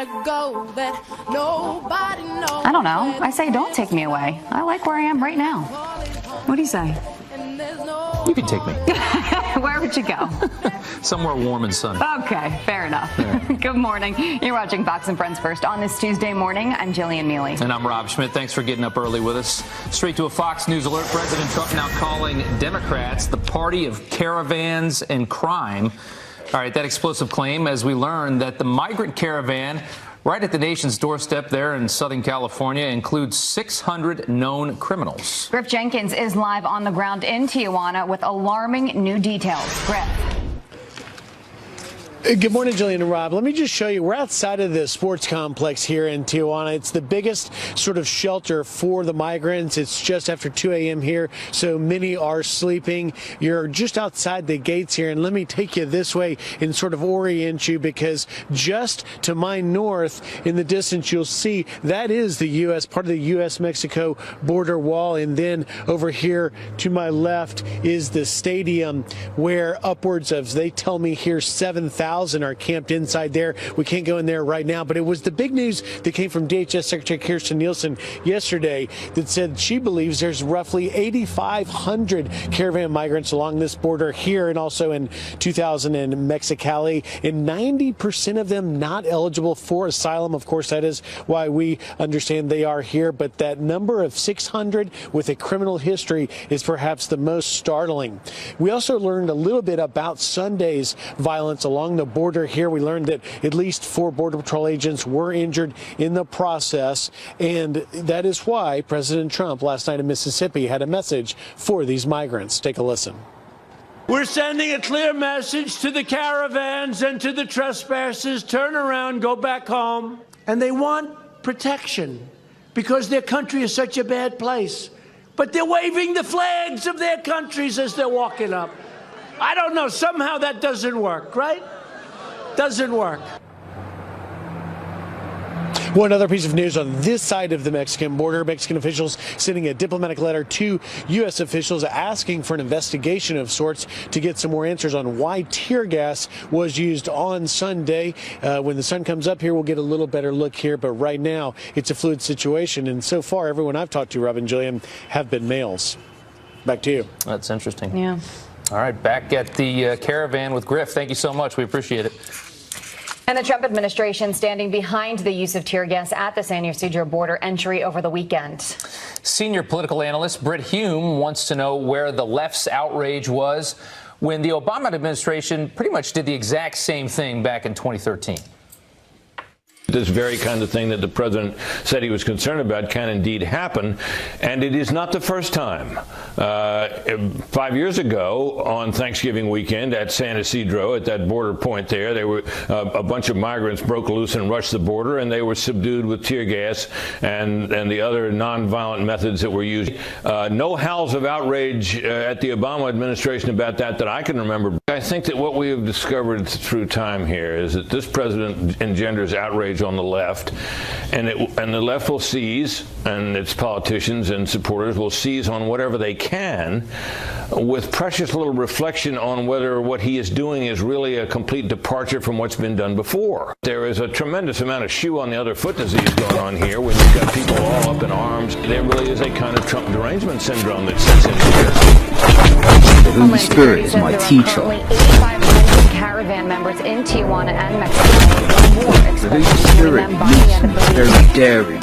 gotta go that nobody knows. I don't know. I say don't take me away. I like where I am right now. What do you say? You can take me. Where would you go? Somewhere warm and sunny. Okay, fair enough. Yeah. Good morning. You're watching Fox and Friends First on this Tuesday morning. I'm Jillian Mealy. And I'm Rob Schmidt. Thanks for getting up early with us. Straight to a Fox News alert. President Trump now calling Democrats the party of caravans and crime. All right, that explosive claim as we learn that the migrant caravan right at the nation's doorstep there in Southern California includes 600 known criminals. Griff Jenkins is live on the ground in Tijuana with alarming new details. Griff. Good morning, Jillian and Rob. Let me just show you. We're outside of the sports complex here in Tijuana. It's the biggest sort of shelter for the migrants. It's just after 2 a.m. here, so many are sleeping. You're just outside the gates here, and let me take you this way and sort of orient you, because just to my north in the distance, you'll see that is the U.S., part of the U.S.-Mexico border wall, and then over here to my left is the stadium where upwards of, they tell me here, 7,000 are camped inside there. We can't go in there right now, but it was the big news that came from DHS Secretary Kirstjen Nielsen yesterday that said she believes there's roughly 8,500 caravan migrants along this border here and also in 2,000 in Mexicali, and 90% of them not eligible for asylum. Of course, that is why we understand they are here, but that number of 600 with a criminal history is perhaps the most startling. We also learned a little bit about Sunday's violence along the border here. We learned that at least 4 Border Patrol agents were injured in the process, and that is why President Trump last night in Mississippi had a message for these migrants. Take a listen. We're sending a clear message to the caravans and to the trespassers. Turn around, go back home. And they want protection because their country is such a bad place. But they're waving the flags of their countries as they're walking up. I don't know, somehow that doesn't work, right? Doesn't work. One other piece of news on this side of the Mexican border. Mexican officials sending a diplomatic letter to U.S. officials asking for an investigation of sorts to get some more answers on why tear gas was used on Sunday. When the sun comes up here, we'll get a little better look here. But right now, it's a fluid situation. And so far, everyone I've talked to, Rob and Jillian, have been males. Back to you. That's interesting. Yeah. All right, back at the caravan with Griff. Thank you so much. We appreciate it. And the Trump administration standing behind the use of tear gas at the San Ysidro border entry over the weekend. Senior political analyst Brit Hume wants to know where the left's outrage was when the Obama administration pretty much did the exact same thing back in 2013. This very kind of thing that the president said he was concerned about can indeed happen, and it is not the first time. 5 years ago, on Thanksgiving weekend at San Ysidro, at that border point there were a bunch of migrants broke loose and rushed the border, and they were subdued with tear gas and the other nonviolent methods that were used. No howls of outrage at the Obama administration about that I can remember. I think that what we have discovered through time here is that this president engenders outrage on the left, and the left will seize, and its politicians and supporters will seize on whatever they can, with precious little reflection on whether what he is doing is really a complete departure from what's been done before. There is a tremendous amount of shoe on the other foot disease going on here when you've got people all up in arms. There really is a kind of Trump derangement syndrome that sets in here. The Holy Spirit is my teacher. 8,500 caravan members in Tijuana and Mexico. The Holy Spirit makes me very daring.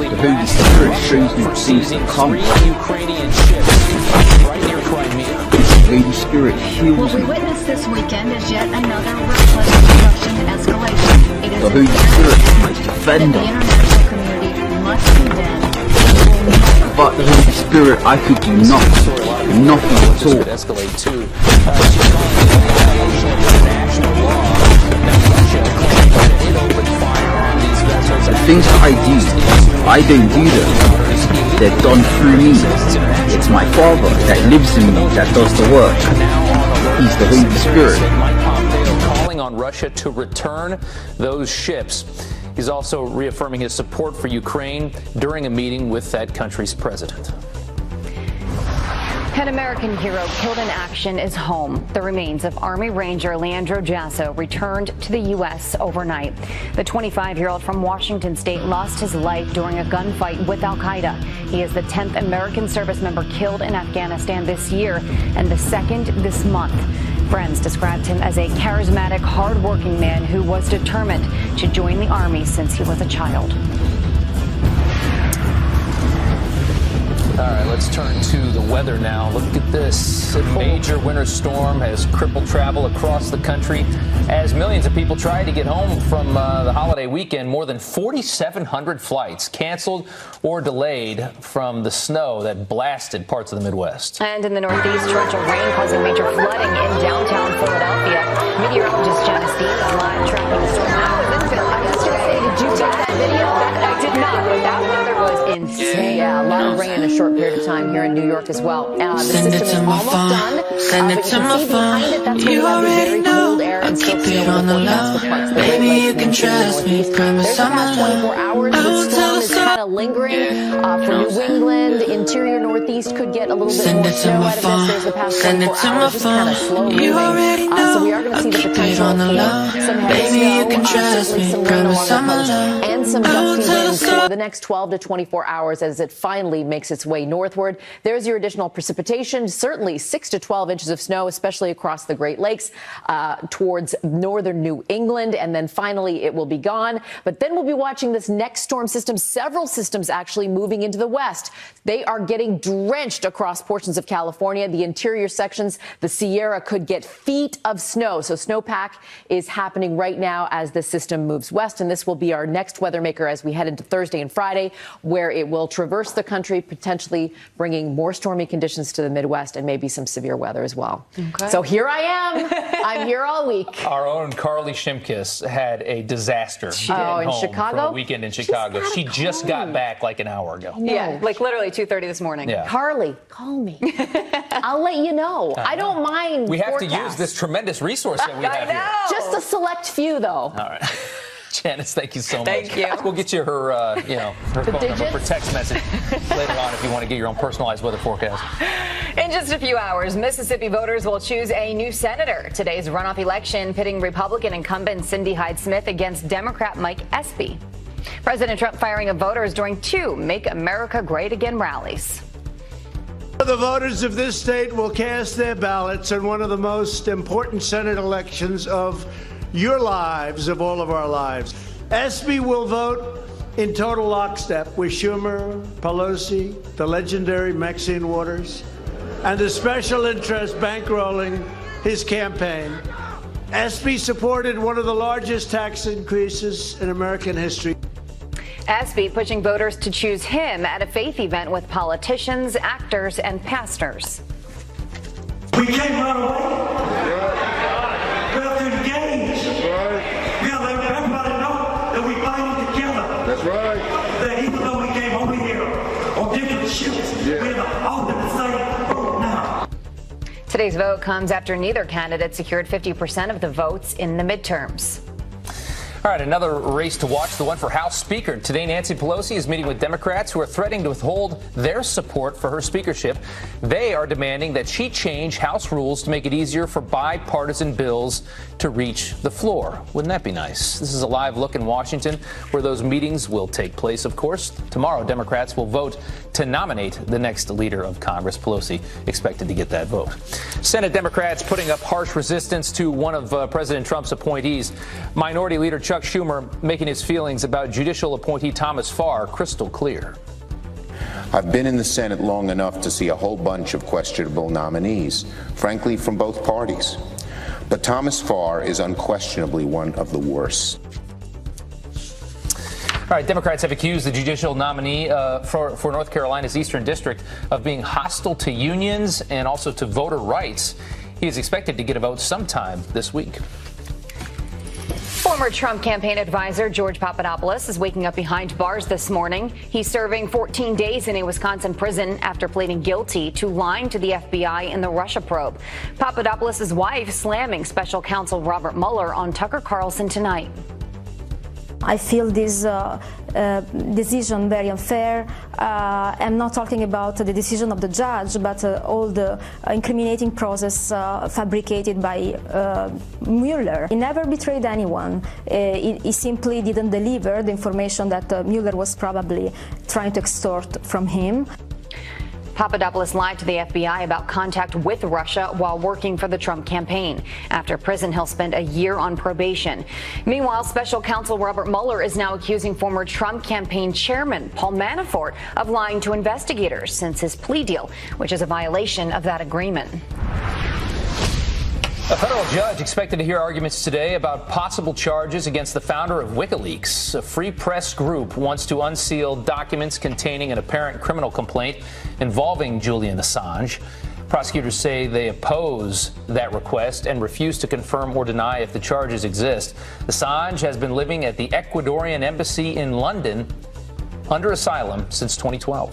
The Holy Spirit shows me things to come. The Holy Spirit heals What we me. witnessed this weekend is yet another reckless destruction and escalation. It is The Holy Spirit is my that defender. the international community must condemn. But the Holy Spirit, I could do nothing. Nothing at all. Escalate too. She's calling it a violation of international law. Now Russia claims that it opened fire on these vessels. The things that I don't do them. They're done through me. It's my Father that lives in me that does the work. He's the Holy Spirit. Mike Pompeo calling on Russia to return those ships. He's also reaffirming his support for Ukraine during a meeting with that country's president. An American hero killed in action is home. The remains of Army Ranger Leandro Jasso returned to the U.S. overnight. The 25-year-old from Washington State lost his life during a gunfight with al-Qaeda. He is the 10th American service member killed in Afghanistan this year and the second this month. Friends described him as a charismatic, hard-working man who was determined to join the Army since he was a child. All right, let's turn to the weather now. Look at this. A major winter storm has crippled travel across the country as millions of people try to get home from the holiday weekend. More than 4,700 flights canceled or delayed from the snow that blasted parts of the Midwest. And in the Northeast, torrential rain causing major flooding in downtown Philadelphia. Meteorologist Janice Dean is live tracking the storm. I was in Philly yesterday. Did you take that video? I did not, but that weather was insane. Yeah, a lot of rain in a short period of time here in New York as well. The system is almost done. Send it to my phone. You already know I keep it on the low. Baby, you can trust me. Promise I'm alone. 24 hours. The storm is kind of lingering for New England. Interior Northeast could get a little bit more snow out of this. There's the past 24 hours. Just kind of slow moving. So we are going to see the potential for some heavy snow, certainly some rain along the coast, and some gusty winds for the next 12 to 24 hours as it finally makes its way northward. There's your additional precipitation, certainly 6 to 12 inches of snow, especially across the Great Lakes towards northern New England. And then finally it will be gone. But then we'll be watching this next storm system, several systems actually moving into the west. They are getting drenched across portions of California. The interior sections, the Sierra could get feet of snow. So snowpack is happening right now as the system moves west. And this will be our next weather maker as we head into Thursday and Friday, where it will traverse the country, potentially bringing more stormy conditions to the Midwest and maybe some severe weather as well. Okay. So here I am. I'm here all week. Our own Carly Shimkus had a disaster in Chicago? for a weekend in Chicago. She just got back like an hour ago. Yeah, like literally 2:30 this morning. Yeah. Carly, call me. I'll let you know. I don't mind. We have to use this tremendous resource that we have here. Just a select few, though. All right. Janice, thank you so much. Thank you. We'll get you her, her phone number for text message later on if you want to get your own personalized weather forecast. In just a few hours, Mississippi voters will choose a new senator. Today's runoff election pitting Republican incumbent Cindy Hyde-Smith against Democrat Mike Espy. President Trump firing of voters during 2 Make America Great Again rallies. The voters of this state will cast their ballots in one of the most important Senate elections of your lives, of all of our lives. Espy will vote in total lockstep with Schumer, Pelosi, the legendary Maxine Waters, and the special interest bankrolling his campaign. Espy supported one of the largest tax increases in American history. Espy pushing voters to choose him at a faith event with politicians, actors, and pastors. We can't run away. We have to engage. That's right. We have to let everybody know that we're fighting together. That's right. That even though we came over here on different ships, we're all in the same boat now. Today's vote comes after neither candidate secured 50% of the votes in the midterms. All right, another race to watch, the one for House Speaker. Today, Nancy Pelosi is meeting with Democrats who are threatening to withhold their support for her speakership. They are demanding that she change House rules to make it easier for bipartisan bills to reach the floor. Wouldn't that be nice? This is a live look in Washington where those meetings will take place, of course. Tomorrow, Democrats will vote to nominate the next leader of Congress. Pelosi expected to get that vote. Senate Democrats putting up harsh resistance to one of President Trump's appointees. Minority Leader Chuck Schumer making his feelings about judicial appointee Thomas Farr crystal clear. I've been in the Senate long enough to see a whole bunch of questionable nominees, frankly, from both parties. But Thomas Farr is unquestionably one of the worst. All right, Democrats have accused the judicial nominee for North Carolina's Eastern District of being hostile to unions and also to voter rights. He is expected to get a vote sometime this week. Former Trump campaign advisor George Papadopoulos is waking up behind bars this morning. He's serving 14 days in a Wisconsin prison after pleading guilty to lying to the FBI in the Russia probe. Papadopoulos' wife slamming special counsel Robert Mueller on Tucker Carlson tonight. I feel this decision very unfair. I'm not talking about the decision of the judge, but all the incriminating process fabricated by Mueller. He never betrayed anyone. He simply didn't deliver the information that Mueller was probably trying to extort from him. Papadopoulos lied to the FBI about contact with Russia while working for the Trump campaign. After prison, he'll spend a year on probation. Meanwhile, special counsel Robert Mueller is now accusing former Trump campaign chairman Paul Manafort of lying to investigators since his plea deal, which is a violation of that agreement. A federal judge expected to hear arguments today about possible charges against the founder of WikiLeaks. A free press group wants to unseal documents containing an apparent criminal complaint involving Julian Assange. Prosecutors say they oppose that request and refuse to confirm or deny if the charges exist. Assange has been living at the Ecuadorian embassy in London under asylum since 2012.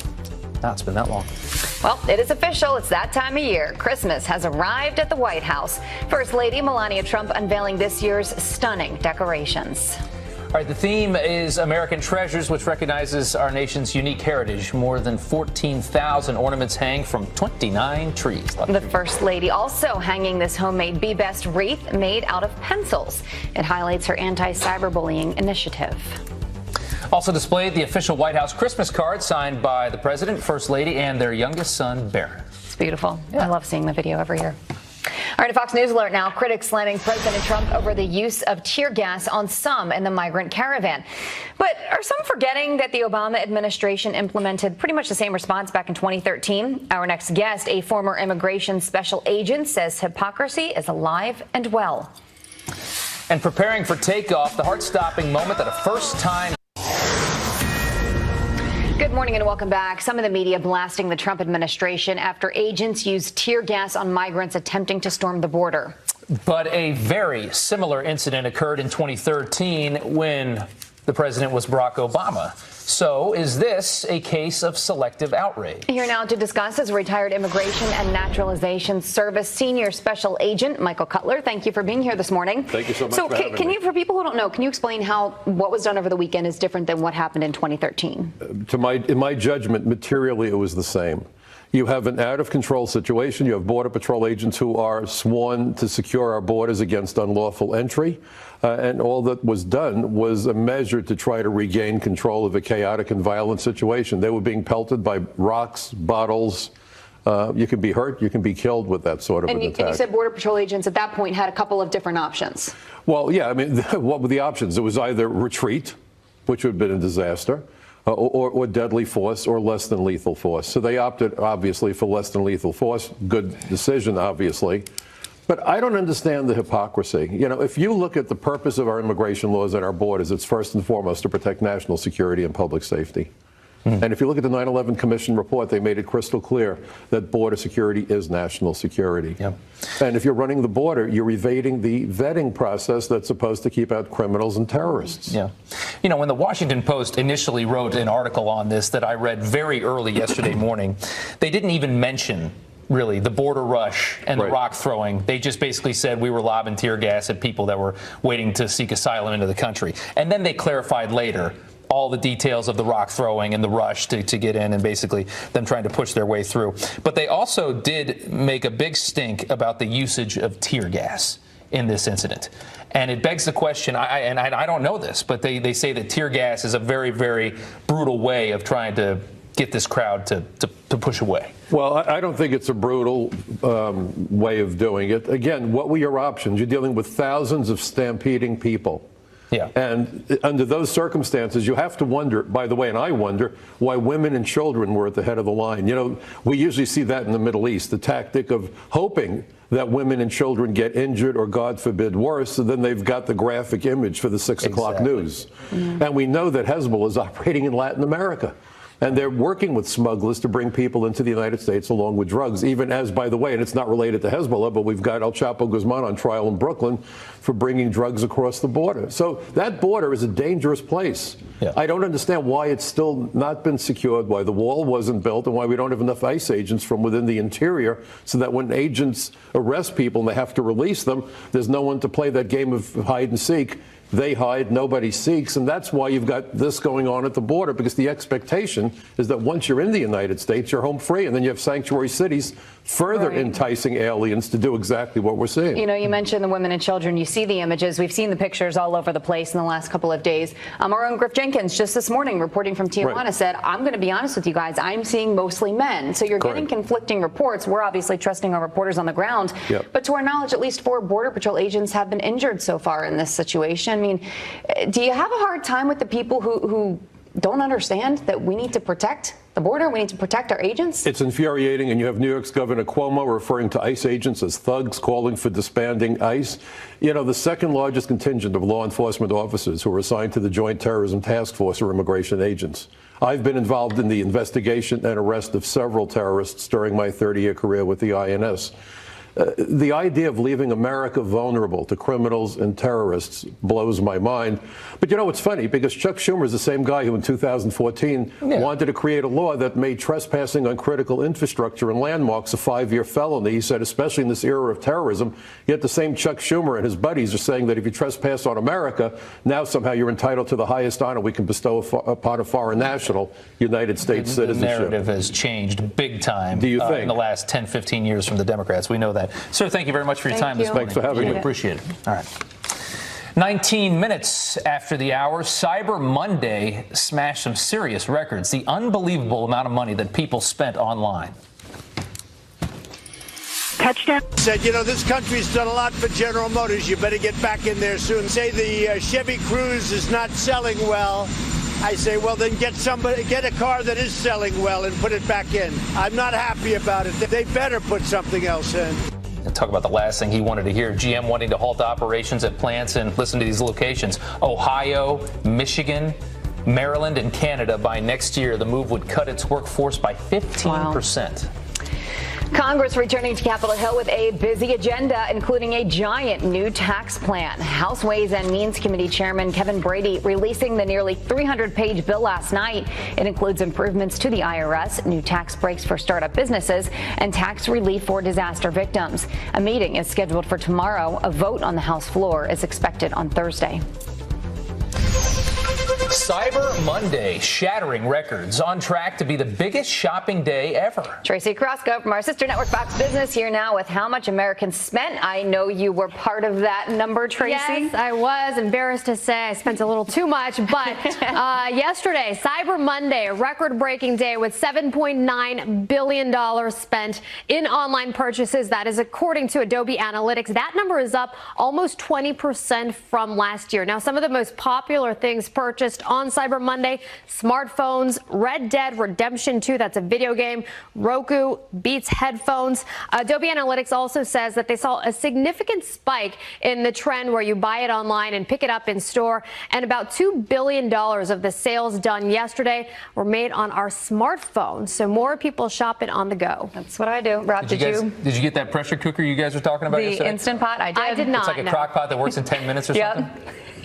Now it's been that long. Well, it is official. It's that time of year. Christmas has arrived at the White House. First Lady Melania Trump unveiling this year's stunning decorations. All right, the theme is American Treasures, which recognizes our nation's unique heritage. More than 14,000 ornaments hang from 29 trees. The First Lady also hanging this homemade Be Best wreath made out of pencils. It highlights her anti-cyberbullying initiative. Also displayed the official White House Christmas card signed by the President, First Lady, and their youngest son, Barron. It's beautiful. Yeah. I love seeing the video every year. All right, a Fox News alert now. Critics slamming President Trump over the use of tear gas on some in the migrant caravan. But are some forgetting that the Obama administration implemented pretty much the same response back in 2013? Our next guest, a former immigration special agent, says hypocrisy is alive and well. And preparing for takeoff, the heart-stopping moment that a first-time... Good morning and welcome back. Some of the media blasting the Trump administration after agents used tear gas on migrants attempting to storm the border. But a very similar incident occurred in 2013 when the president was Barack Obama. So is this a case of selective outrage? Here now to discuss is retired Immigration and Naturalization Service Senior Special Agent Michael Cutler. Thank you for being here this morning. Thank you so much for having me. For people who don't know, can you explain how what was done over the weekend is different than what happened in 2013? In my judgment, materially, it was the same. You have an out-of-control situation. You have Border Patrol agents who are sworn to secure our borders against unlawful entry. And all that was done was a measure to try to regain control of a chaotic and violent situation. They were being pelted by rocks, bottles. You can be hurt, you can be killed with that sort of an attack. And you said Border Patrol agents at that point had a couple of different options. Well, yeah, I mean, what were the options? It was either retreat, which would have been a disaster, or deadly force, or less than lethal force. So they opted, obviously, for less than lethal force. Good decision, obviously. But I don't understand the hypocrisy. You know, if you look at the purpose of our immigration laws at our borders, it's first and foremost to protect national security and public safety. And if you look at the 9/11 Commission report, they made it crystal clear that border security is national security. Yep. And if you're running the border, you're evading the vetting process that's supposed to keep out criminals and terrorists. Yeah. You know, when the Washington Post initially wrote an article on this that I read very early yesterday morning, they didn't even mention really the border rush and the rock throwing. They just basically said we were lobbing tear gas at people that were waiting to seek asylum into the country. And then they clarified later all the details of the rock throwing and the rush to get in and basically them trying to push their way through. But they also did make a big stink about the usage of tear gas in this incident. And it begs the question, I don't know this, but they say that tear gas is a very, very brutal way of trying to get this crowd to push away. Well, I don't think it's a brutal way of doing it. Again, what were your options? You're dealing with thousands of stampeding people. Yeah. And under those circumstances, you have to wonder, by the way, and I wonder, why women and children were at the head of the line. You know, we usually see that in the Middle East, the tactic of hoping that women and children get injured or, God forbid, worse, and then they've got the graphic image for the 6 o'clock news. And we know that Hezbollah is operating in Latin America. And they're working with smugglers to bring people into the United States along with drugs, even as, by the way, and it's not related to Hezbollah, but we've got El Chapo Guzman on trial in Brooklyn for bringing drugs across the border. So that border is a dangerous place. Yeah. I don't understand why it's still not been secured, why the wall wasn't built, and why we don't have enough ICE agents from within the interior so that when agents arrest people and they have to release them, there's no one to play that game of hide and seek. They hide, nobody seeks, and that's why you've got this going on at the border, because the expectation is that once you're in the United States, you're home free, and then you have sanctuary cities further enticing aliens to do exactly what we're seeing. You know, you mentioned the women and children. You see the images. We've seen the pictures all over the place in the last couple of days. Our own Griff Jenkins just this morning reporting from Tijuana said, I'm going to be honest with you guys, I'm seeing mostly men. So you're getting conflicting reports. We're obviously trusting our reporters on the ground. But to our knowledge, at least 4 Border Patrol agents have been injured so far in this situation. I mean, do you have a hard time with the people who don't understand that we need to protect the border, we need to protect our agents? It's infuriating, and you have New York's Governor Cuomo referring to ICE agents as thugs, calling for disbanding ICE. You know, the second largest contingent of law enforcement officers who are assigned to the Joint Terrorism Task Force are immigration agents. I've been involved in the investigation and arrest of several terrorists during my 30-year career with the INS. The idea of leaving America vulnerable to criminals and terrorists blows my mind. But you know, it's funny because Chuck Schumer is the same guy who in 2014 wanted to create a law that made trespassing on critical infrastructure and landmarks a 5-year felony. He said, especially in this era of terrorism, yet the same Chuck Schumer and his buddies are saying that if you trespass on America, now somehow you're entitled to the highest honor we can bestow upon a foreign national, United States citizenship. The narrative has changed big time Do you think? in the last 10, 15 years from the Democrats. We know that. Sir, thank you very much for your time this morning. Thanks for having me. Appreciate it. All right. 19 minutes after the hour, Cyber Monday smashed some serious records. The unbelievable amount of money that people spent online. Touchdown. Said, you know, this country's done a lot for General Motors. You better get back in there soon. Say the Chevy Cruze is not selling well. I say, well, then get a car that is selling well and put it back in. I'm not happy about it. They better put something else in. And talk about the last thing he wanted to hear. GM wanting to halt operations at plants and listen to these locations. Ohio, Michigan, Maryland, and Canada by next year. The move would cut its workforce by 15%. Congress returning to Capitol Hill with a busy agenda, including a giant new tax plan. House Ways and Means Committee Chairman Kevin Brady releasing the nearly 300-page bill last night. It includes improvements to the IRS, new tax breaks for startup businesses, and tax relief for disaster victims. A meeting is scheduled for tomorrow. A vote on the House floor is expected on Thursday. Cyber Monday, shattering records, on track to be the biggest shopping day ever. Tracy Carrasco from our sister network Fox Business here now with how much Americans spent. I know you were part of that number, Tracy. Yes, I was embarrassed to say I spent a little too much, but yesterday, Cyber Monday, a record-breaking day with $7.9 billion spent in online purchases. That is according to Adobe Analytics. That number is up almost 20% from last year. Now, some of the most popular things purchased on Cyber Monday: smartphones, Red Dead Redemption 2, that's a video game, Roku, Beats headphones. Adobe Analytics also says that they saw a significant spike in the trend where you buy it online and pick it up in store, and about $2 billion of the sales done yesterday were made on our smartphones. So more people shopping on the go. That's what I do. Rob, did you get that pressure cooker you guys were talking about yesterday? The Instant Pot? I did not. It's like a crock pot that works in 10 minutes or something?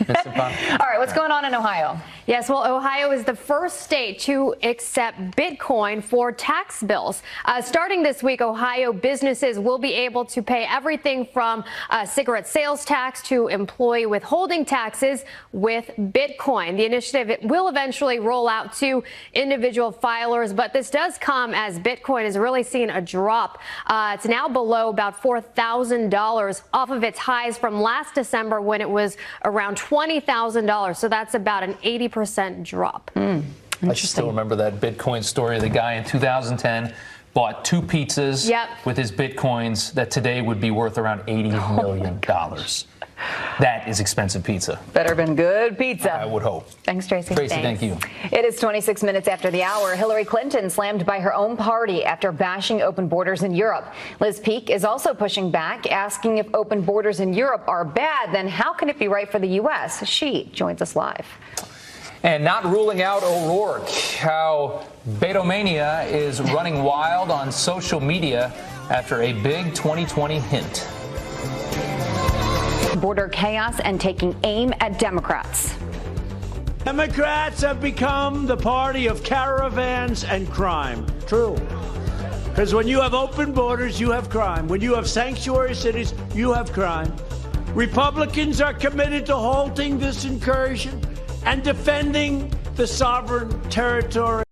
All right, what's going on in Ohio? Yes, well, Ohio is the first state to accept Bitcoin for tax bills. Starting this week, Ohio businesses will be able to pay everything from cigarette sales tax to employee withholding taxes with Bitcoin. The initiative will eventually roll out to individual filers, but this does come as Bitcoin has really seen a drop. It's now below about $4,000 off of its highs from last December when it was around $20,000. So that's about an 80% drop. I still remember that Bitcoin story. The guy in 2010 bought 2 pizzas with his Bitcoins that today would be worth around $80 million. That is expensive pizza. Better been good pizza. I would hope. Thanks, Tracy. Tracy, thank you. It is 26 minutes after the hour. Hillary Clinton slammed by her own party after bashing open borders in Europe. Liz Peek is also pushing back, asking if open borders in Europe are bad, then how can it be right for the U.S.? She joins us live. And not ruling out O'Rourke, how Betomania is running wild on social media after a big 2020 hint. Border chaos and taking aim at Democrats. Democrats have become the party of caravans and crime. True. Because when you have open borders, you have crime. When you have sanctuary cities, you have crime. Republicans are committed to halting this incursion and defending the sovereign territory.